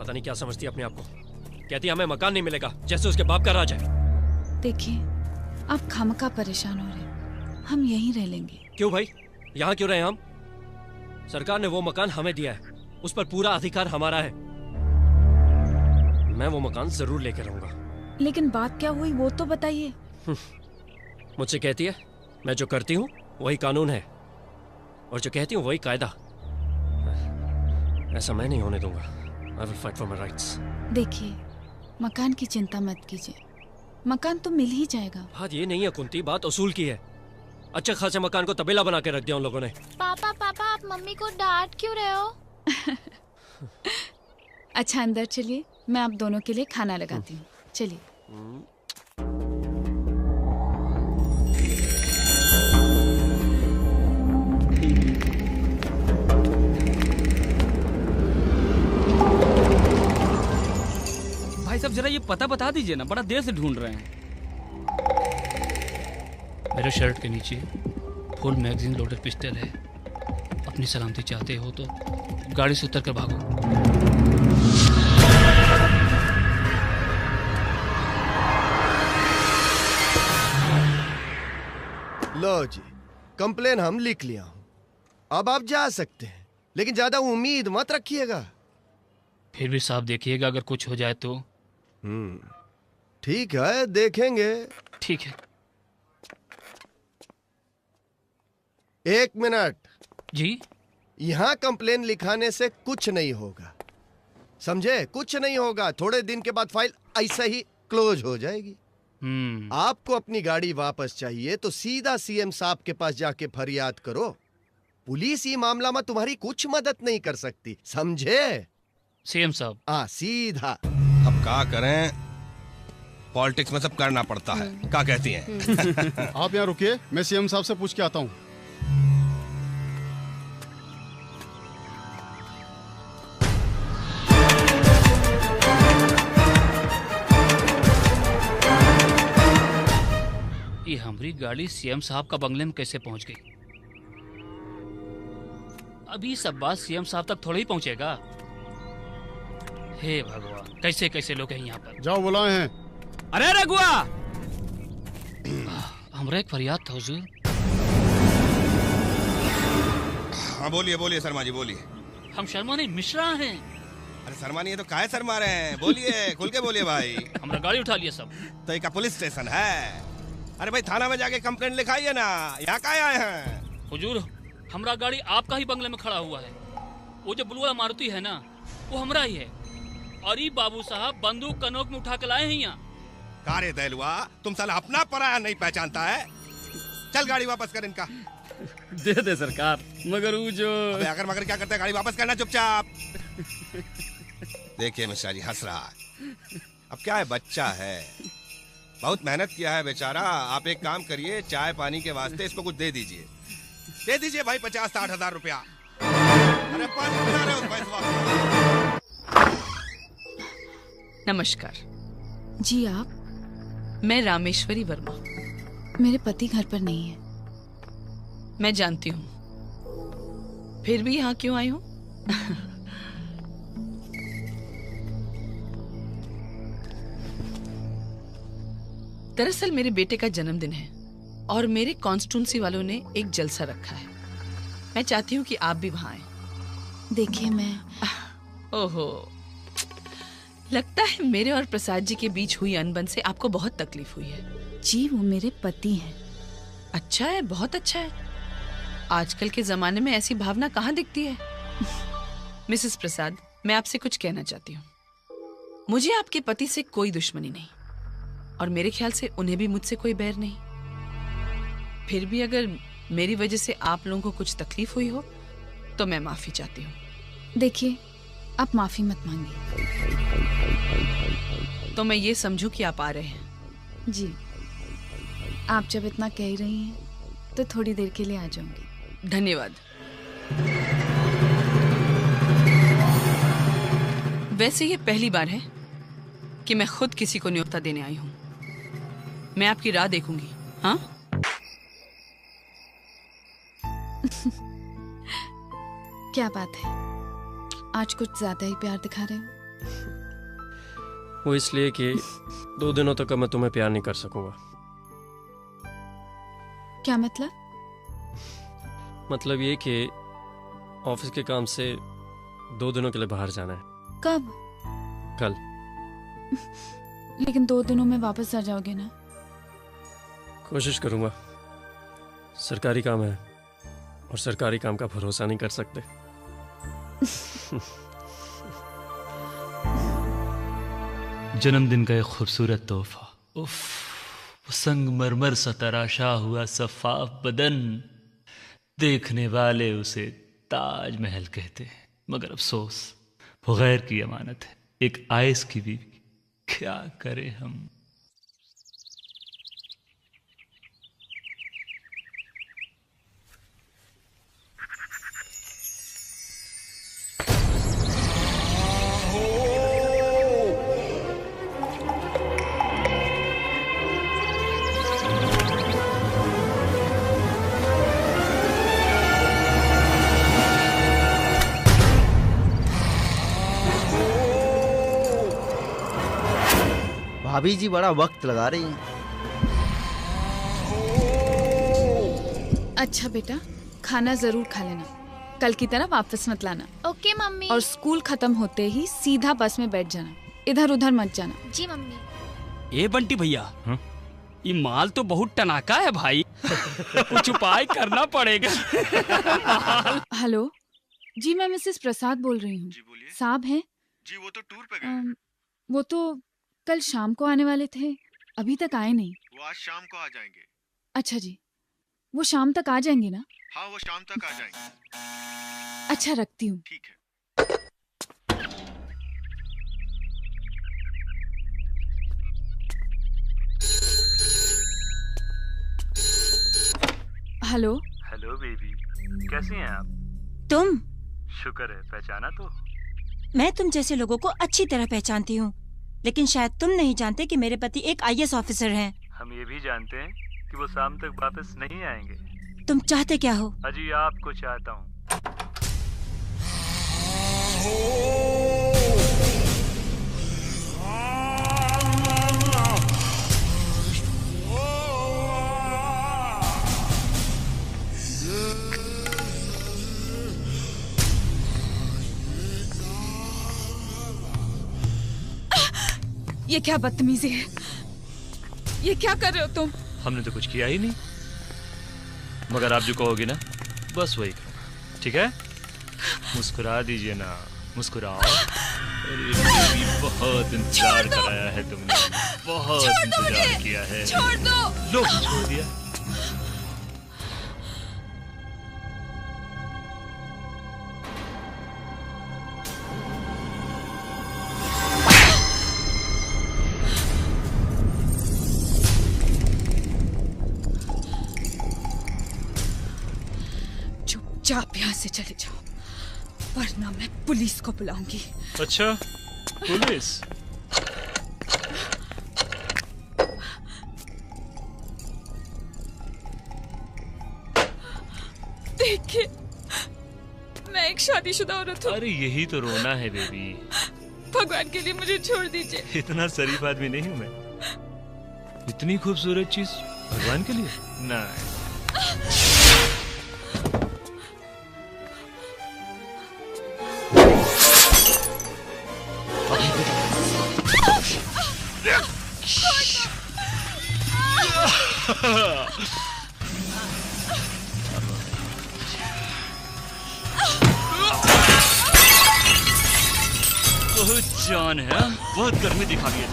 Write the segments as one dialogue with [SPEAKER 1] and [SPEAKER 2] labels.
[SPEAKER 1] पता नहीं क्या समझती है अपने आप को। कहती है हमें मकान नहीं मिलेगा, जैसे उसके बाप का राज है।
[SPEAKER 2] देखिए, आप खामखा परेशान हो रहे हैं, हम यहीं रह लेंगे।
[SPEAKER 1] क्यों भाई, यहाँ क्यों रहे हम? सरकार ने वो मकान हमें दिया है, उस पर पूरा अधिकार हमारा है। मैं वो मकान जरूर लेकर रहूंगा।
[SPEAKER 2] लेकिन बात क्या हुई वो तो बताइए।
[SPEAKER 1] मुझसे कहती है मैं जो करती हूँ वही कानून है, और जो कहती हूँ वही कायदा। ऐसा मैं नहीं होने दूंगा। I will fight for my rights.
[SPEAKER 2] देखिए, मकान की चिंता मत कीजिए, मकान तो मिल ही जाएगा।
[SPEAKER 1] बात ये नहीं है कुंती, बात उसूल की है। अच्छा खासे मकान को तबेला बना के रख दिया उन लोगों ने।
[SPEAKER 3] पापा पापा, आप मम्मी को डांट क्यों रहे हो?
[SPEAKER 2] अच्छा अंदर चलिए, मैं आप दोनों के लिए खाना लगाती हूँ। चलिए।
[SPEAKER 4] भाई साहब जरा ये पता बता दीजिए ना, बड़ा देर से ढूंढ रहे हैं।
[SPEAKER 5] मेरे शर्ट के नीचे फुल मैगजीन लोडेड पिस्टल है। अपनी सलामती चाहते हो तो गाड़ी से उतर कर भागो।
[SPEAKER 6] लो जी, कंप्लेन हम लिख लिया हूं, अब आप जा सकते हैं, लेकिन ज्यादा उम्मीद मत रखिएगा।
[SPEAKER 5] फिर भी साफ देखिएगा, अगर कुछ हो जाए तो।
[SPEAKER 6] ठीक है, देखेंगे।
[SPEAKER 5] ठीक है।
[SPEAKER 6] 1 मिनट
[SPEAKER 5] जी।
[SPEAKER 6] यहाँ कंप्लेन लिखाने से कुछ नहीं होगा, समझे? कुछ नहीं होगा। थोड़े दिन के बाद फाइल ऐसा ही क्लोज हो जाएगी। आपको अपनी गाड़ी वापस चाहिए तो सीधा सीएम साहब के पास जाके फरियाद करो। पुलिस ये मामला में तुम्हारी कुछ मदद नहीं कर सकती, समझे?
[SPEAKER 5] सीएम साहब।
[SPEAKER 6] हाँ, सीधा।
[SPEAKER 7] अब क्या करें, पॉलिटिक्स में सब करना पड़ता है। क्या कहती हैं?
[SPEAKER 8] आप यहाँ रुकिए, मैं सीएम साहब से पूछ के आता हूँ।
[SPEAKER 5] ये हमारी गाड़ी सीएम साहब का बंगले में कैसे पहुंच गई? अभी सब बात सीएम साहब तक थोड़ा ही पहुंचेगा। हे भगवान, कैसे कैसे लोग हैं यहाँ पर।
[SPEAKER 8] जाओ बुलाए हैं।
[SPEAKER 4] अरे रघुआ,
[SPEAKER 5] हमरा एक फरियाद था हुजूर।
[SPEAKER 7] हाँ बोलिए बोलिए शर्मा जी बोलिए।
[SPEAKER 5] हम शर्मा नहीं मिश्रा हैं।
[SPEAKER 7] अरे शर्मा नहीं है तो काहे शर्मा रहे हैं? बोलिए, खुल के बोलिए भाई।
[SPEAKER 5] हमरा गाड़ी उठा लिया सब।
[SPEAKER 7] तो एक पुलिस स्टेशन है। अरे भाई थाना में जाके कंप्लेंट लिखाइए ना, यहाँ काहे आए हैं?
[SPEAKER 5] हुजूर, हमरा गाड़ी आपका ही बंगले में खड़ा हुआ है। वो जो ब्लू वाला मारुति है ना, वो हमरा ही है। अरे बाबू साहब बंदूक कनोक में उठा के लाए हैं यहाँ।
[SPEAKER 7] कारे दहलुआ, तुम साला अपना पराया नहीं पहचानता है। चल गाड़ी वापस कर इनका।
[SPEAKER 4] दे दे सरकार, मगर वो जो
[SPEAKER 7] अगर मगर क्या करते हैं, गाड़ी वापस करना चुपचाप। देखिए मिश्रा जी हंस रहा है। अब क्या है, बच्चा है, बहुत मेहनत किया है बेचारा। आप एक काम करिए, चाय पानी के वास्ते इसको कुछ दे दीजिए। दे दीजिए भाई 50-60 हजार रुपया। अरे पानी पिला रहे हो पैसे।
[SPEAKER 9] नमस्कार
[SPEAKER 2] जी। आप?
[SPEAKER 9] मैं रामेश्वरी वर्मा।
[SPEAKER 2] मेरे पति घर पर नहीं है।
[SPEAKER 9] मैं जानती हूँ, फिर भी यहाँ क्यों आई हूँ? दरअसल मेरे बेटे का जन्मदिन है और मेरे कॉन्स्टिट्यूंसी वालों ने एक जलसा रखा है। मैं चाहती हूँ कि आप भी वहां आए।
[SPEAKER 2] देखिए मैं
[SPEAKER 9] ओहो, लगता है मेरे और प्रसाद जी के बीच हुई अनबन से आपको बहुत तकलीफ हुई है।
[SPEAKER 2] जी, वो मेरे पति हैं।
[SPEAKER 9] अच्छा है, बहुत अच्छा है। आजकल के जमाने में ऐसी भावना कहाँ दिखती है। मिसेस प्रसाद, मैं आपसे कुछ कहना चाहती हूँ। मुझे आपके पति से कोई दुश्मनी नहीं और मेरे ख्याल से उन्हें भी मुझसे कोई बैर नहीं। फिर भी अगर मेरी वजह से आप लोगों को कुछ तकलीफ हुई हो तो मैं माफी चाहती हूँ।
[SPEAKER 2] देखिए, आप माफी मत मांगिए।
[SPEAKER 9] तो मैं ये समझूं कि आप आ रहे हैं?
[SPEAKER 2] जी, आप जब इतना कह रही हैं तो थोड़ी देर के लिए आ जाऊंगी।
[SPEAKER 9] धन्यवाद। वैसे ये पहली बार है कि मैं खुद किसी को न्योता देने आई हूं। मैं आपकी राह देखूंगी। हाँ?
[SPEAKER 2] क्या बात है, आज कुछ ज्यादा ही प्यार दिखा रहे हो।
[SPEAKER 1] वो इसलिए कि 2 दिनों तक मैं तुम्हें प्यार नहीं कर सकूंगा।
[SPEAKER 2] क्या मतलब?
[SPEAKER 1] मतलब ये कि ऑफिस के काम से 2 दिनों के लिए बाहर जाना है।
[SPEAKER 2] कब?
[SPEAKER 1] कल।
[SPEAKER 2] लेकिन 2 दिनों में वापस आ जाओगे ना?
[SPEAKER 1] कोशिश करूंगा। सरकारी काम है और सरकारी काम का भरोसा नहीं कर सकते।
[SPEAKER 5] जन्मदिन का एक खूबसूरत तोहफा। उफ, वो संगमरमर सा तराशा हुआ सफाफ बदन, देखने वाले उसे ताजमहल कहते हैं, मगर अफसोस वो गैर की अमानत है, एक आयस की बीवी। क्या करें हम।
[SPEAKER 10] भाभी जी बड़ा वक्त लगा रही हैं।
[SPEAKER 2] अच्छा बेटा, खाना जरूर खा लेना, कल की तरह वापस मत लाना।
[SPEAKER 3] Okay mummy.
[SPEAKER 2] और स्कूल खत्म होते ही सीधा बस में बैठ जाना, इधर उधर मत जाना।
[SPEAKER 3] जी मम्मी।
[SPEAKER 4] ए बंटी भैया, ये माल तो बहुत टनाका है भाई। कुछ उपाय करना पड़ेगा।
[SPEAKER 2] हेलो जी, मैं मिसेस प्रसाद बोल रही हूँ। साहब हैं?
[SPEAKER 11] जी वो तो टूर पे गए।
[SPEAKER 2] वो तो कल शाम को आने वाले थे, अभी तक आए नहीं।
[SPEAKER 11] वो आज शाम को आ जाएंगे।
[SPEAKER 2] अच्छा जी, वो शाम तक आ जाएंगे ना?
[SPEAKER 11] हाँ वो शाम तक आ जाएंगे।
[SPEAKER 2] अच्छा रखती हूँ।
[SPEAKER 11] ठीक है।
[SPEAKER 2] हेलो।
[SPEAKER 12] हेलो बेबी, कैसी हैं आप?
[SPEAKER 13] तुम?
[SPEAKER 12] शुक्र है, पहचाना तो।
[SPEAKER 13] मैं तुम जैसे लोगों को अच्छी तरह पहचानती हूँ, लेकिन शायद तुम नहीं जानते कि मेरे पति एक IAS ऑफिसर हैं।
[SPEAKER 12] हम ये भी जानते हैं कि वो शाम तक वापस नहीं आएंगे।
[SPEAKER 13] तुम चाहते क्या हो?
[SPEAKER 12] अजी आपको चाहता हूँ।
[SPEAKER 2] ये क्या बदतमीजी है? ये क्या कर रहे हो तुम?
[SPEAKER 12] हमने तो कुछ किया ही नहीं, मगर आप जो कहोगे ना बस वही करूँगा, ठीक है? मुस्कुरा दीजिए ना, मुस्कुराओ। अरे बहुत इंतजार कराया है तुमने, बहुत इंतजार किया है।
[SPEAKER 2] छोड़ दो।
[SPEAKER 12] लो छोड़ दिया।
[SPEAKER 2] आप यहाँ से चले जाओ, वरना मैं पुलिस को बुलाऊंगी।
[SPEAKER 12] अच्छा, पुलिस?
[SPEAKER 2] देखिए, मैं एक शादीशुदा औरत हूँ।
[SPEAKER 12] अरे यही तो रोना है बेबी।
[SPEAKER 2] भगवान के लिए मुझे छोड़ दीजिए।
[SPEAKER 12] इतना शरीफ आदमी नहीं हूँ मैं। इतनी खूबसूरत चीज भगवान के लिए? नहीं। बहुत जान है, बहुत गर्मी दिखा रही है।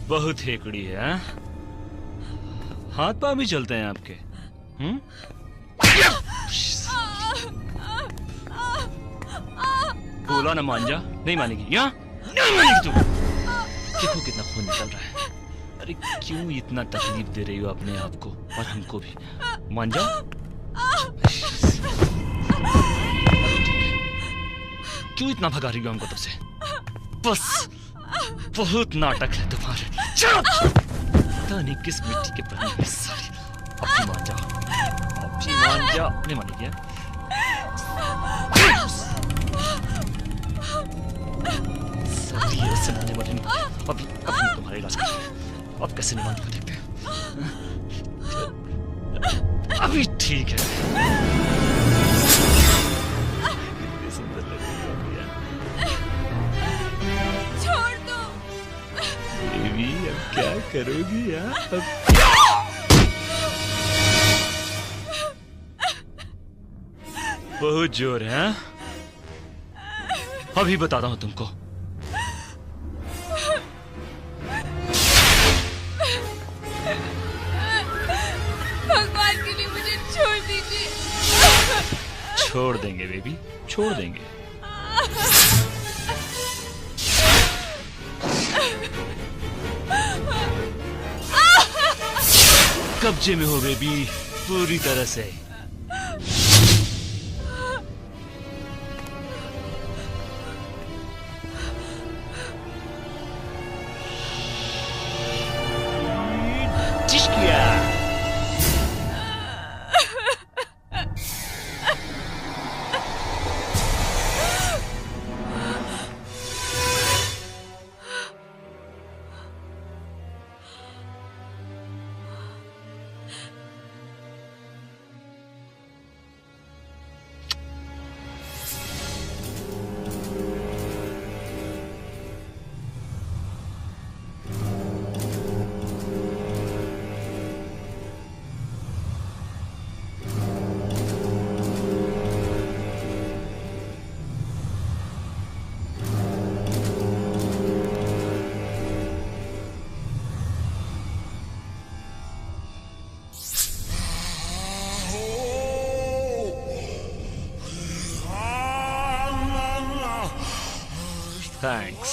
[SPEAKER 12] बहुत हेकड़ी है, हाथ पांव भी चलते हैं आपके।
[SPEAKER 5] बोला ना मान जा, नहीं मानेगी, यहाँ नहीं मानेगी तू। देखो कितना खून निकल रहा है। अरे क्यों इतना तकलीफ दे रही हो अपने आप को और हमको भी? मान जा। क्यों इतना भगा रही हो हमको तब से? बस बहुत नाटक है तुम्हारे। पता नहीं किस मिट्टी के बने हैं सारी। अब भी मान जा, अब भी मान जा। नहीं मानेगी क्या? सब ये सुनाने वाले नहीं। अभी तुम्हारा इलाज करेंगे। अब कैसे नहीं मानती को देखते हैं। अभी ठीक है। कितनी सुंदर लग रही हो अभी यार।
[SPEAKER 3] छोड़ दो।
[SPEAKER 5] बेबी अब क्या करोगी यार? बहुत जोर है। अभी बताता हूं तुमको।
[SPEAKER 3] भगवान के लिए मुझे छोड़ दीजिए।
[SPEAKER 5] छोड़ देंगे बेबी, छोड़ देंगे। कब्जे में हो बेबी, पूरी तरह से। Thanks.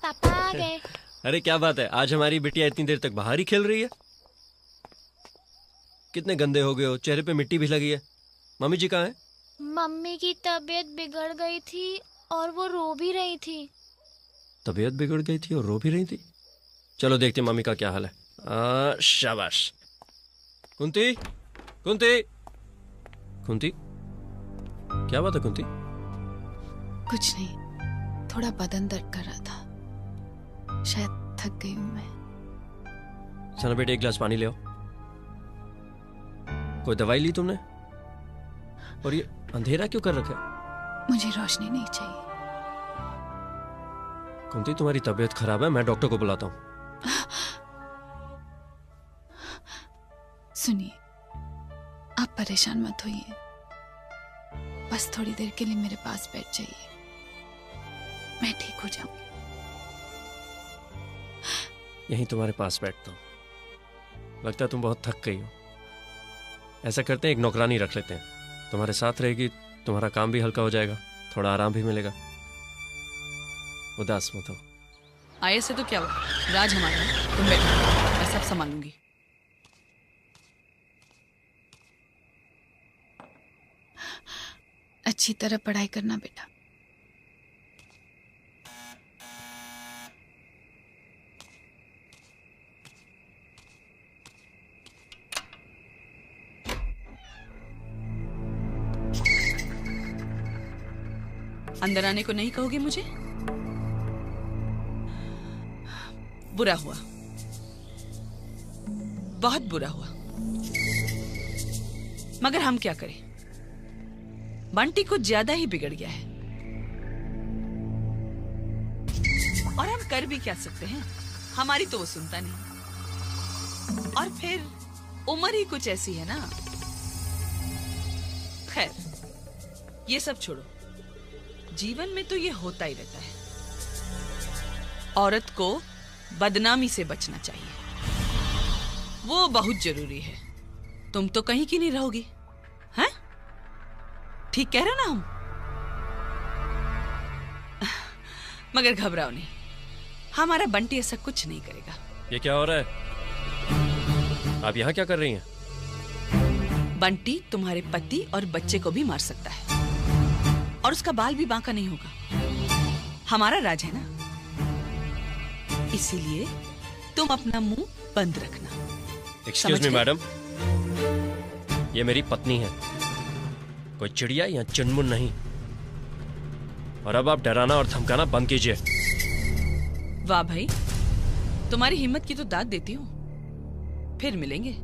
[SPEAKER 3] पापा आ गए।
[SPEAKER 1] अरे क्या बात है, आज हमारी बिटिया इतनी देर तक बाहर ही खेल रही है। कितने गंदे हो गए हो, चेहरे पे मिट्टी भी लगी है। मम्मी जी कहाँ हैं?
[SPEAKER 3] मम्मी की तबीयत बिगड़ गई थी और वो रो भी रही थी।
[SPEAKER 1] तबीयत बिगड़ गई थी और रो भी रही थी? चलो देखते हैं मम्मी का क्या हाल है। शाबाश। कुंती, कुंती, कुंती, क्या बात है कुंती?
[SPEAKER 2] कुछ नहीं, थोड़ा बदन दर्द कर रहा था, शायद थक गई हूँ मैं।
[SPEAKER 1] सना बेटे एक गिलास पानी ले आओ। कोई दवाई ली तुमने? और ये अंधेरा क्यों कर रखा है?
[SPEAKER 2] मुझे रोशनी नहीं चाहिए।
[SPEAKER 1] कुंती तुम्हारी तबीयत खराब है, मैं डॉक्टर को बुलाता हूँ।
[SPEAKER 2] सुनिए, आप परेशान मत होइए, बस थोड़ी देर के लिए मेरे पास बैठ जाइए, मैं ठीक हो जाऊंगी।
[SPEAKER 1] यहीं तुम्हारे पास बैठता हूँ। लगता है तुम बहुत थक गई हो। ऐसा करते हैं, एक नौकरानी रख लेते हैं, तुम्हारे साथ रहेगी, तुम्हारा काम भी हल्का हो जाएगा, थोड़ा आराम भी मिलेगा। उदास मत हो।
[SPEAKER 9] आए से तो क्या हुआ, राज हमारा है, तुम बैठो, मैं सब संभालूंगी।
[SPEAKER 2] अच्छी तरह पढ़ाई करना बेटा।
[SPEAKER 9] अंदर आने को नहीं कहोगे मुझे? बुरा हुआ, बहुत बुरा हुआ, मगर हम क्या करें, बंटी कुछ ज्यादा ही बिगड़ गया है, और हम कर भी क्या सकते हैं, हमारी तो वो सुनता नहीं, और फिर उम्र ही कुछ ऐसी है ना। खैर, ये सब छोड़ो, जीवन में तो ये होता ही रहता है, औरत को बदनामी से बचना चाहिए, वो बहुत जरूरी है। तुम तो कहीं की नहीं रहोगी, हैं? ठीक कह रहे हो ना हम? मगर घबराओ नहीं, हमारा बंटी ऐसा कुछ नहीं करेगा।
[SPEAKER 1] ये क्या हो रहा है? आप यहाँ क्या कर रही हैं?
[SPEAKER 9] बंटी तुम्हारे पति और बच्चे को भी मार सकता है, और उसका बाल भी बांका नहीं होगा। हमारा राज है ना, इसीलिए तुम अपना मुंह बंद रखना।
[SPEAKER 1] एक्सक्यूज मी मैडम, ये मेरी पत्नी है, कोई चिड़िया या चुनमुन नहीं। और अब आप डराना और धमकाना बंद कीजिए।
[SPEAKER 9] वाह भाई, तुम्हारी हिम्मत की तो दाद देती हूँ। फिर मिलेंगे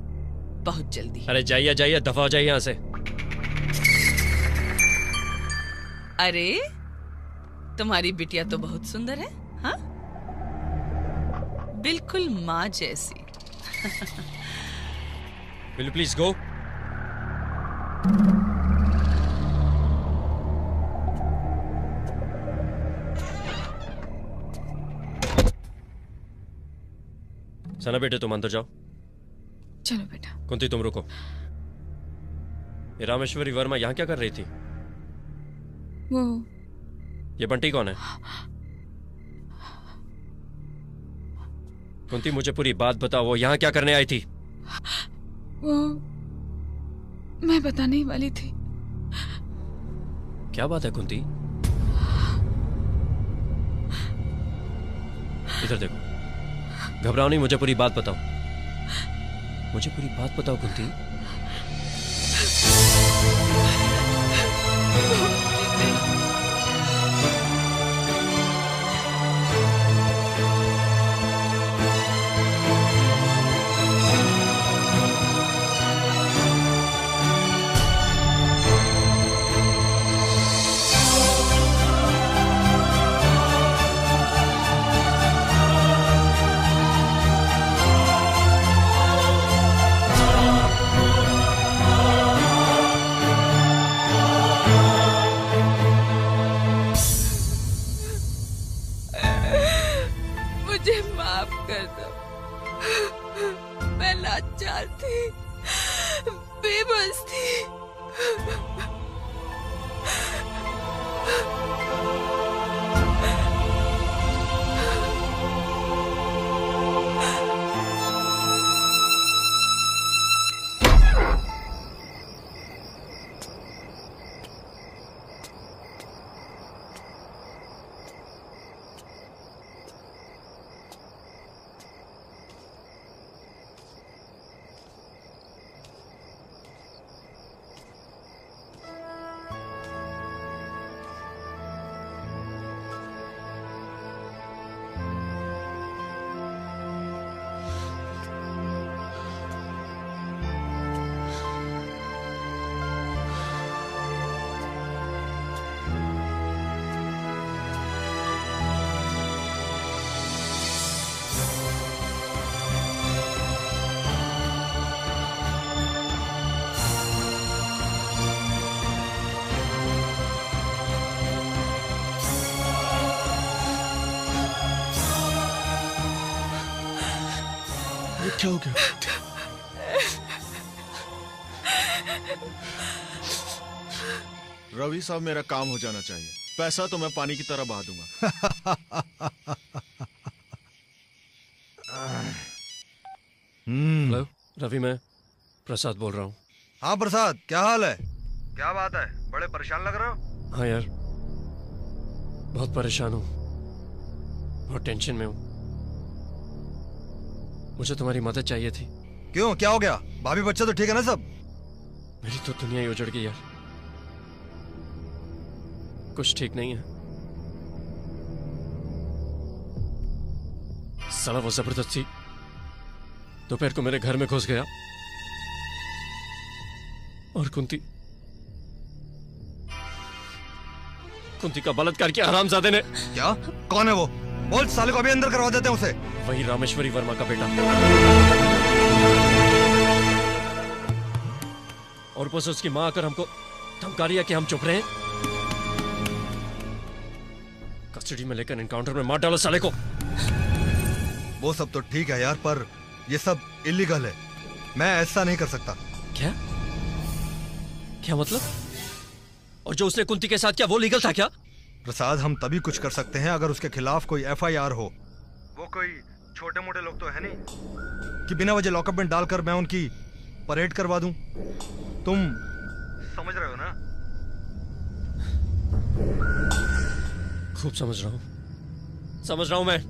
[SPEAKER 9] बहुत जल्दी।
[SPEAKER 1] अरे जाइए जाइए, दफा हो जाइए यहाँ से।
[SPEAKER 9] अरे तुम्हारी बिटिया तो बहुत सुंदर है, हाँ? बिल्कुल माँ जैसी।
[SPEAKER 1] Will you please go? सना बेटे तुम अंदर जाओ।
[SPEAKER 2] चलो बेटा।
[SPEAKER 1] कुंती तुम रुको। ये रामेश्वरी वर्मा यहाँ क्या कर रही थी?
[SPEAKER 2] वो
[SPEAKER 1] ये बंटी कौन है? कुंती मुझे पूरी बात बताओ, वो यहाँ क्या करने आई थी?
[SPEAKER 2] वो मैं बताने ही वाली थी।
[SPEAKER 1] क्या बात है कुंती? इधर देखो, घबराओ नहीं, मुझे पूरी बात बताओ, मुझे पूरी बात बताओ कुंती।
[SPEAKER 3] मुझे माफ कर दो, मैं लाचार थी, बेबस थी।
[SPEAKER 14] क्या हो गया? रवि साहब, मेरा काम हो जाना चाहिए। पैसा तो मैं पानी की तरह बहा दूंगा।
[SPEAKER 1] हेलो रवि, मैं प्रसाद बोल रहा हूँ।
[SPEAKER 15] हाँ प्रसाद, क्या हाल है? क्या बात है, बड़े परेशान लग रहे हो?
[SPEAKER 1] हाँ यार, बहुत परेशान हूँ, बहुत टेंशन में हूँ। मुझे तुम्हारी मदद चाहिए थी।
[SPEAKER 15] क्यों, क्या हो गया? भाभी बच्चे तो ठीक है ना सब?
[SPEAKER 1] मेरी तो दुनिया ही उजड़ गई यार, कुछ ठीक नहीं है। साला वो जबरदस्ती दोपहर को मेरे घर में घुस गया और कुंती का बलात्कार किया हरामजादे ने।
[SPEAKER 15] क्या? कौन है वो? बोल, साले को अभी अंदर करवा देते हैं उसे।
[SPEAKER 1] वही रामेश्वरी वर्मा का बेटा। और ऊपर से उसकी मां आकर हमको धमका रही है कि हम चुप रहे। कस्टडी में लेकर एनकाउंटर में मार डालो साले को।
[SPEAKER 15] वो सब तो ठीक है यार, पर ये सब इलीगल है। मैं ऐसा नहीं कर सकता।
[SPEAKER 1] क्या क्या मतलब? और जो उसने कुंती के साथ किया वो लीगल था क्या?
[SPEAKER 15] प्रसाद, हम तभी कुछ कर सकते हैं अगर उसके खिलाफ कोई FIR हो। वो कोई छोटे मोटे लोग तो है नहीं कि बिना वजह लॉकअप में डालकर मैं उनकी परेड करवा दूं। तुम समझ रहे हो ना?
[SPEAKER 1] खूब समझ रहा हूं मैं।